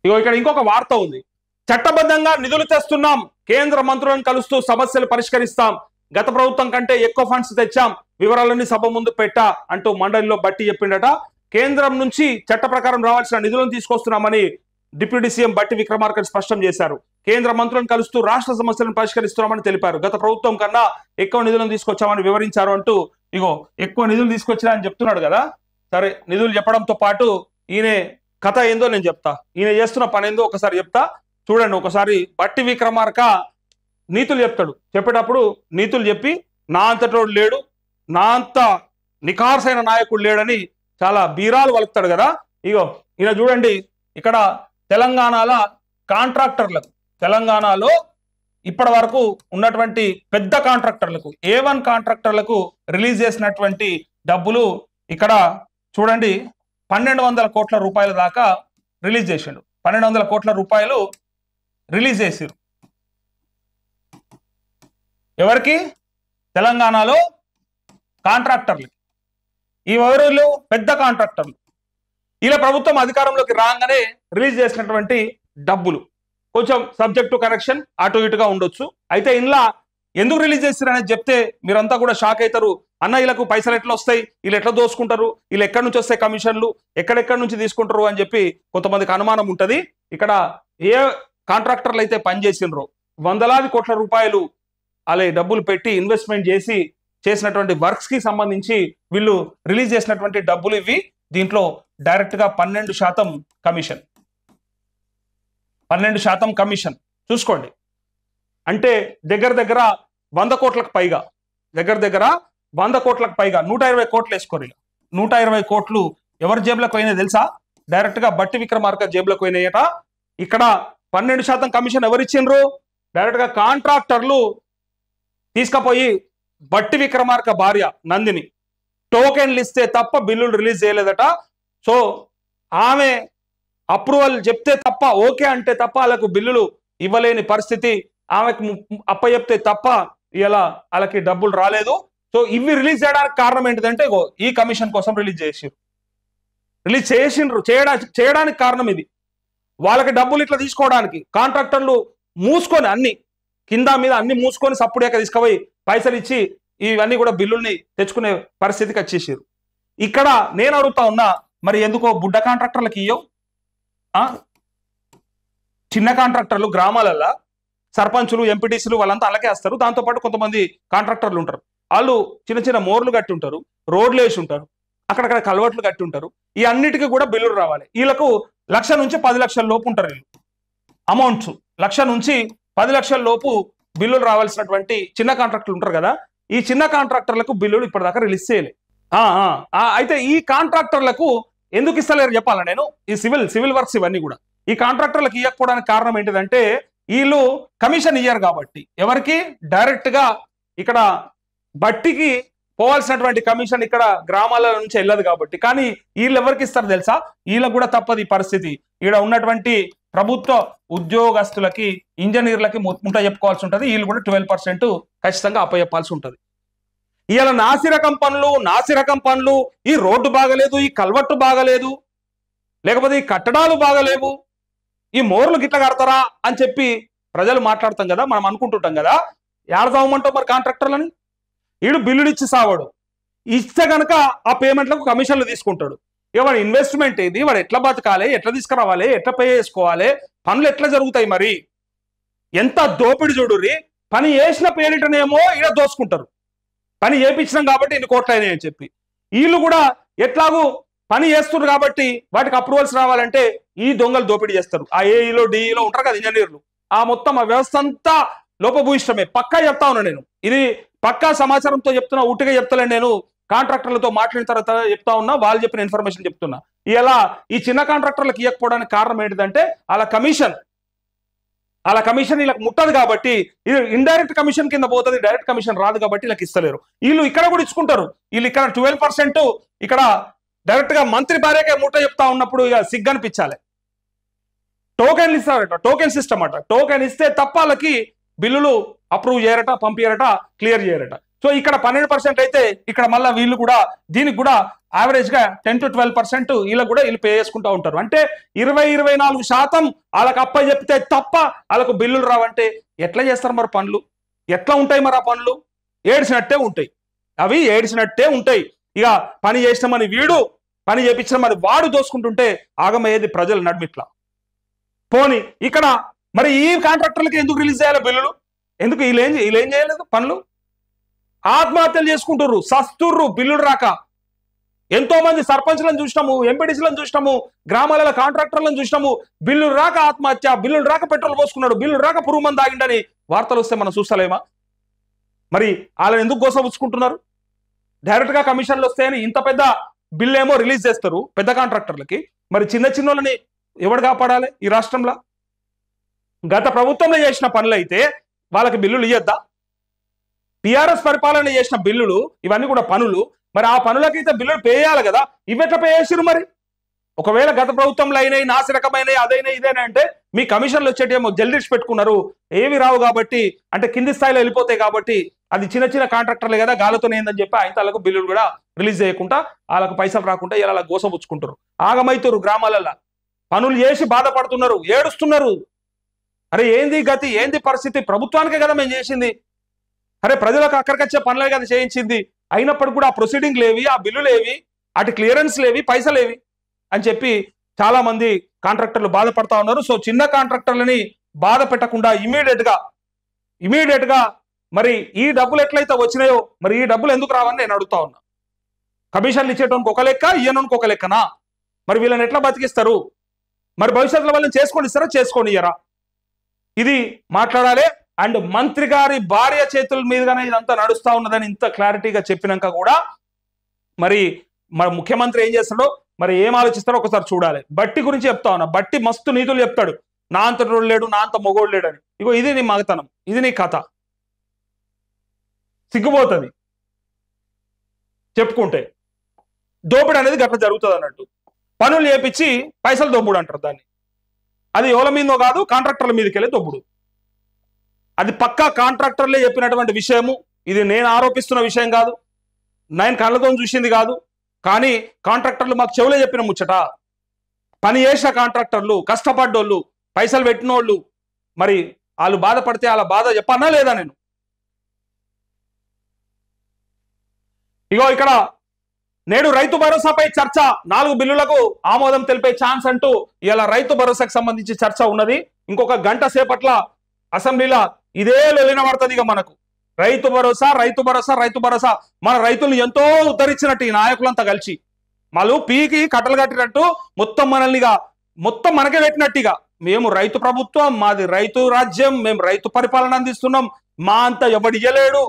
ఇగో ఇక్కడ ఇంకొక వార్త ఉంది. చట్టబద్ధంగా నిధులు తెస్తున్నాం, కేంద్ర మంత్రులను కలుస్తూ సమస్యలు పరిష్కరిస్తాం, గత ప్రభుత్వం కంటే ఎక్కువ ఫండ్స్ తెచ్చాం, వివరాలన్నీ సభ ముందు పెట్టా అంటూ మండలిలో బట్టి చెప్పిండట. కేంద్రం నుంచి చట్ట ప్రకారం రావాల్సిన నిధులను తీసుకొస్తున్నామని డిప్యూటీ సీఎం బట్టి విక్రమార్క స్పష్టం చేశారు. కేంద్ర మంత్రులను కలుస్తూ రాష్ట్ర సమస్యలను పరిష్కరిస్తున్నామని తెలిపారు. గత ప్రభుత్వం కన్నా ఎక్కువ నిధులను తీసుకొచ్చామని వివరించారు అంటూ ఇగో ఎక్కువ నిధులు తీసుకొచ్చినా అని చెప్తున్నాడు కదా. సరే, నిధులు చెప్పడంతో పాటు ఈయన కథ ఏందో నేను చెప్తా, ఈయన చేస్తున్న పని ఏందో ఒకసారి చెప్తా చూడండి. ఒకసారి బట్టి విక్రమార్క నీతులు చెప్తాడు. చెప్పేటప్పుడు నీతులు చెప్పి నా అంతటోడు లేడు, నా అంత నిఖార్సైన నాయకుడు లేడని చాలా బీరాలు వలుపుతాడు కదా. ఇగో ఈయన చూడండి, ఇక్కడ తెలంగాణలో కాంట్రాక్టర్లకు, తెలంగాణలో ఇప్పటి వరకు ఉన్నటువంటి పెద్ద కాంట్రాక్టర్లకు, A1 కాంట్రాక్టర్లకు రిలీజ్ చేసినటువంటి డబ్బులు ఇక్కడ చూడండి 1200 కోట్ల రూపాయల దాకా రిలీజ్ చేసిండు. 1200 కోట్ల రూపాయలు రిలీజ్ చేసిరు. ఎవరికి? తెలంగాణలో కాంట్రాక్టర్లు. ఈ ఎవరు? పెద్ద కాంట్రాక్టర్లు. ఇలా ప్రభుత్వం అధికారంలోకి రాగానే రిలీజ్ చేసినటువంటి డబ్బులు కొంచెం సబ్జెక్ట్ టు కరెక్షన్ అటు ఇటుగా ఉండొచ్చు. అయితే ఇంట్లో ఎందుకు రిలీజ్ చేస్తారనేది చెప్తే మీరంతా కూడా షాక్ అవుతారు. అన్న వీళ్ళకు పైసలు ఎట్లా వస్తాయి, వీళ్ళు ఎట్లా దోసుకుంటారు, వీళ్ళు ఎక్కడి నుంచి వస్తాయి కమిషన్లు, ఎక్కడెక్కడి నుంచి తీసుకుంటారు అని చెప్పి కొంతమందికి అనుమానం ఉంటుంది. ఇక్కడ ఏ కాంట్రాక్టర్లు అయితే పనిచేసినరో వందలాది కోట్ల రూపాయలు అలా డబ్బులు పెట్టి ఇన్వెస్ట్మెంట్ చేసి చేసినటువంటి వర్క్స్ కి సంబంధించి వీళ్ళు రిలీజ్ చేసినటువంటి డబ్బులు ఇవి. దీంట్లో డైరెక్ట్ గా 12% కమిషన్, 12% కమిషన్ చూసుకోండి. అంటే దగ్గర దగ్గర 100 కోట్లకు పైగా, దగ్గర దగ్గర 100 కోట్లకు పైగా, 120 కోట్లు వేసుకోరు. 120 కోట్లు ఎవరి జేబులకు పోయినాయి తెలుసా? డైరెక్ట్ గా బట్టి విక్రమార్క జేబులకు పోయినాయట. ఇక్కడ 12% కమిషన్ ఎవరిచ్చిండ్రు? డైరెక్ట్ గా కాంట్రాక్టర్లు తీసుకుపోయి బట్టి విక్రమార్క భార్య నందిని టోకెన్లు ఇస్తే తప్ప బిల్లులు రిలీజ్ చేయలేదట. సో ఆమె అప్రూవల్ చెప్తే తప్ప, ఓకే అంటే తప్ప వాళ్ళకు బిల్లులు ఇవ్వలేని పరిస్థితి, ఆమెకు అప్పచెప్తే తప్ప ఇలా వాళ్ళకి డబ్బులు రాలేదు. సో ఇవి రిలీజ్ చేయడానికి కారణం ఏంటిదంటే ఈ కమిషన్ కోసం రిలీజ్ చేసిండ్రు. చేయడానికి కారణం ఇది. వాళ్ళకి డబ్బులు ఇట్లా తీసుకోవడానికి కాంట్రాక్టర్లు మూసుకొని అన్ని కింద మీద అన్ని మూసుకొని సప్పుడేక తీసుకుపోయి పైసలు ఇచ్చి ఇవన్నీ కూడా బిల్లుల్ని తెచ్చుకునే పరిస్థితికి వచ్చేసారు. ఇక్కడ నేను అడుగుతా ఉన్నా, మరి ఎందుకో బుడ్డ కాంట్రాక్టర్లకు ఇయ్యవు? చిన్న కాంట్రాక్టర్లు గ్రామాలల్లో సర్పంచులు, ఎంపీటీసీలు వాళ్ళంతా అలాగే వస్తారు. దాంతోపాటు కొంతమంది కాంట్రాక్టర్లు ఉంటారు. వాళ్ళు చిన్న చిన్న మోర్లు కట్టి ఉంటారు, రోడ్లు వేసి ఉంటారు, అక్కడక్కడ కలవట్లు కట్టి ఉంటారు. ఈ అన్నిటికీ కూడా బిల్లులు రావాలి. వీళ్ళకు 1,00,000 నుంచి 10 లక్షల లోపు ఉంటారు. వీళ్ళు అమౌంట్స్ 1,00,000 నుంచి 10 లక్షల లోపు బిల్లులు రావాల్సినటువంటి చిన్న కాంట్రాక్టర్లు ఉంటారు కదా. ఈ చిన్న కాంట్రాక్టర్లకు బిల్లులు ఇప్పటిదాకా రిలీజ్ చేయలే. అయితే ఈ కాంట్రాక్టర్లకు ఎందుకు ఇస్తలేరు చెప్పాలా నేను? ఈ సివిల్ వర్క్స్ ఇవన్నీ కూడా ఈ కాంట్రాక్టర్లకు ఇవ్వకపోవడానికి కారణం ఏంటిదంటే వీళ్ళు కమిషన్ ఇయ్యారు కాబట్టి. ఎవరికి? డైరెక్ట్ గా ఇక్కడ బట్టికి పోవాల్సినటువంటి కమిషన్ ఇక్కడ గ్రామాల నుంచి వెళ్ళదు కాబట్టి. కానీ వీళ్ళు ఎవరికి ఇస్తారు తెలుసా? వీళ్ళకు కూడా తప్పదు ఈ పరిస్థితి. ఇక్కడ ఉన్నటువంటి ప్రభుత్వ ఉద్యోగస్తులకి, ఇంజనీర్లకి ముట్ట చెప్పుకోవాల్సి ఉంటుంది. వీళ్ళు కూడా 12% ఖచ్చితంగా అప్పచెప్పాల్సి ఉంటుంది. ఇవాళ నాసిరకం పనులు, ఈ రోడ్డు బాగలేదు, ఈ కల్వట్టు బాగలేదు, లేకపోతే ఈ కట్టడాలు బాగలేవు, ఈ మోర్లు గిట్ల కడతారా అని చెప్పి ప్రజలు మాట్లాడతాం కదా, మనం అనుకుంటుంటాం కదా. ఏడ సావమంటావు మరి కాంట్రాక్టర్లని? వీడు బిల్లులు ఇచ్చి సావాడు, ఇస్తే కనుక ఆ పేమెంట్లకు కమిషన్లు తీసుకుంటాడు. వాడి ఇన్వెస్ట్మెంట్ ఏది, వాడు ఎట్లా బతకాలి, ఎట్లా తీసుకురావాలి, ఎట్లా పే చేసుకోవాలి, పనులు ఎట్లా జరుగుతాయి? మరి ఎంత దోపిడి చూడుర్రి. పని చేసిన పేరిటనేమో ఈడ దోసుకుంటారు. పని చేయించినాం కాబట్టి ఇన్ని కోట్లు అయినాయి అని చెప్పి వీళ్ళు కూడా ఎట్లాగూ పని చేస్తున్నారు కాబట్టి వాటికి అప్రూవల్స్ రావాలంటే ఈ దొంగలు దోపిడీ చేస్తారు. ఆ ఏఈలో డిఈలో ఉంటారు కదా ఇంజనీర్లు, ఆ మొత్తం ఆ వ్యవస్థ అంతా లోపభూయిష్టమే. పక్కా చెప్తా ఉన్నా నేను, ఇది పక్కా సమాచారంతో చెప్తున్నా, ఉట్టిగా చెప్తలే నేను. కాంట్రాక్టర్లతో మాట్లాడిన తర్వాత చెప్తా ఉన్నా, వాళ్ళు చెప్పిన ఇన్ఫర్మేషన్ చెప్తున్నా. ఇలా ఈ చిన్న కాంట్రాక్టర్లకు ఇవ్వకపోవడానికి కారణం ఏంటిదంటే వాళ్ళ కమిషన్ వీళ్ళకి ముట్టదు కాబట్టి. ఇది ఇండైరెక్ట్ కమిషన్ కింద పోతుంది, డైరెక్ట్ కమిషన్ రాదు కాబట్టి వీళ్ళకి ఇస్తలేరు. వీళ్ళు ఇక్కడ కూడా ఇచ్చుకుంటారు. వీళ్ళు ఇక్కడ 12% ఇక్కడ డైరెక్ట్ గా మంత్రి భార్యకే ముట్ట చెప్తా ఉన్నప్పుడు ఇక సిగ్గనిపించాలి. టోకెన్లు ఇస్తారట, టోకెన్ సిస్టమ్ అట. టోకెన్ ఇస్తే తప్ప వాళ్ళకి బిల్లులు అప్రూవ్ చేయరట, పంపించారట, క్లియర్ చేయరట. సో ఇక్కడ 12% అయితే ఇక్కడ మళ్ళీ వీళ్ళు కూడా దీనికి కూడా యావరేజ్గా 10 to 12% వీళ్ళకు కూడా వీళ్ళు పే చేసుకుంటూ ఉంటారు. అంటే 24% వాళ్ళకి అప్ప చెప్తే తప్ప వాళ్ళకు బిల్లులు రావంటే ఎట్లా చేస్తారు మరి పనులు? ఎట్లా ఉంటాయి మరి ఆ పనులు? ఏడ్చినట్టే ఉంటాయి, అవి ఏడ్చినట్టే ఉంటాయి. ఇక పని చేసినామని వీడు, పని చేయించినామని వాడు దోసుకుంటుంటే ఆగమయ్యేది ప్రజల నడుమిట్లా. పోని ఇక్కడ మరి ఈ కాంట్రాక్టర్లకి ఎందుకు రిలీజ్ చేయాలి బిల్లులు? ఎందుకు వీళ్ళేం చేయలేదు పనులు? ఆత్మహత్యలు చేసుకుంటుర్రు, సస్తుర్రు బిల్లులు రాక. ఎంతో మంది సర్పంచ్లను చూసినాము, ఎంపీడీసీలను చూసినాము, గ్రామాల కాంట్రాక్టర్లను చూసినాము. బిల్లులు రాక ఆత్మహత్య, బిల్లులు రాక పెట్రోల్ పోసుకున్నాడు, బిల్లులు రాక పురుగు మందు తాగిండని వార్తలు వస్తే మనం చూస్తలేమా? మరి వాళ్ళని ఎందుకు గోసపుచ్చుకుంటున్నారు? డైరెక్ట్ గా కమిషన్లు వస్తాయని ఇంత పెద్ద బిల్ ఏమో రిలీజ్ చేస్తారు పెద్ద కాంట్రాక్టర్లకి. మరి చిన్న చిన్నోళ్ళని ఎవడు కాపాడాలి ఈ రాష్ట్రంలో? గత ప్రభుత్వంలో చేసిన పనులు అయితే వాళ్ళకి బిల్లులు ఇయ్యద్దా? టిఆర్ఎస్ పరిపాలన చేసిన బిల్లులు ఇవన్నీ కూడా పనులు. మరి ఆ పనులకైతే బిల్లులు పే చేయాలి కదా, ఇవెట్లా పే చేసిరు మరి? ఒకవేళ గత ప్రభుత్వంలో అయినాయి, నాసిరకమైనవి, అదైనా ఇదైనా అంటే మీ కమిషన్లు వచ్చేటేమో జల్దీష్ పెట్టుకున్నారు, ఏవి రావు కాబట్టి, అంటే కింది స్థాయిలో వెళ్ళిపోతాయి కాబట్టి అది చిన్న చిన్న కాంట్రాక్టర్లే కదా గాలితోనే ఏందని చెప్పి ఆయనకు బిల్లులు కూడా రిలీజ్ చేయకుండా వాళ్ళకు పైసలు రాకుండా ఇలా గోసపుచ్చుకుంటారు. ఆగమైతురు గ్రామాలలో, పనులు చేసి బాధపడుతున్నారు, ఏడుస్తున్నారు. అరే ఏంది గతి, ఏంది పరిస్థితి? ప్రభుత్వానికే కదా మేము చేసింది, అరే ప్రజలకు అక్కడికొచ్చే పనులే కదా చేయించింది, అయినప్పటికీ కూడా ఆ ప్రొసీడింగ్ లేవి, ఆ బిల్లులు ఏవి, అటు క్లియరెన్స్ లేవి, పైసలేవి అని చెప్పి చాలా మంది కాంట్రాక్టర్లు బాధపడతా ఉన్నారు. సో చిన్న కాంట్రాక్టర్లని బాధ పెట్టకుండా ఇమీడియట్ గా మరి ఈ డబ్బులు ఎట్లయితే వచ్చినాయో మరి ఈ డబ్బులు ఎందుకు రావని నేను అడుగుతా ఉన్నా. కమిషన్లు ఇచ్చేటోనికి ఒక లెక్క, ఇయ్యనోనికి ఒక లెక్కనా? మరి వీళ్ళని ఎట్లా బతికిస్తారు? మరి భవిష్యత్తులో వాళ్ళని చేసుకొని ఇస్తారా, చేసుకొని ఇయ్యరా? ఇది మాట్లాడాలి. అండ్ మంత్రి గారి భార్య చేతుల మీదుగానే ఇదంతా నడుస్తా ఉన్నదని ఇంత క్లారిటీగా చెప్పినాక కూడా మరి ముఖ్యమంత్రి ఏం చేస్తాడో, మరి ఏం ఆలోచిస్తాడో ఒకసారి చూడాలి. బట్టి గురించి చెప్తా ఉన్నా, బట్టి మస్తు నీతులు చెప్తాడు, నా అంత రోడ్డు లేడు, నా అంత మొగోడు లేడు అని. ఇగో ఇది నీ మగతనం, ఇది నీ కథ. సిగ్గుపోతుంది చెప్పుకుంటే. దోపిడీ అనేది గట్ల జరుగుతుంది అన్నట్టు. పనులు చేపించి పైసలు దొబ్బుడు అంటారు దాన్ని. అది ఎవరి మీదో కాదు, కాంట్రాక్టర్ల మీదకి వెళ్ళి దొబ్బుడు. అది పక్కా కాంట్రాక్టర్లే చెప్పినటువంటి విషయము. ఇది నేను ఆరోపిస్తున్న విషయం కాదు, నేను కళ్ళతో చూసింది కాదు. కానీ కాంట్రాక్టర్లు మాకు చెవులే చెప్పిన ముచ్చట. పని చేసిన కాంట్రాక్టర్లు, కష్టపడ్డోళ్ళు, పైసలు పెట్టినోళ్ళు, మరి వాళ్ళు బాధపడితే వాళ్ళ బాధ చెప్పన్నా లేదా నేను? ఇగో ఇక్కడ నేడు రైతు భరోసాపై చర్చ, 4 బిల్లులకు ఆమోదం తెలిపే ఛాన్స్ అంటూ ఇలా రైతు భరోసాకు సంబంధించి చర్చ ఉన్నది. ఇంకొక గంట సేపట్ల అసెంబ్లీలో ఇదే లొల్లినబడుతుంది. ఇక మనకు రైతు భరోసా, రైతు భరోసా, రైతు భరోసా. మన రైతులను ఎంతో ఉద్ధరించినట్టు ఈ నాయకులంతా కలిసి మళ్ళీ పీకి కట్టలు కట్టినట్టు మొత్తం మనల్నిగా మొత్తం మనకే పెట్టినట్టుగా, మేము రైతు ప్రభుత్వం, మాది రైతు రాజ్యం, మేము రైతు పరిపాలన అందిస్తున్నాం, మా అంతా ఎవడు ఇయ్యలేడు,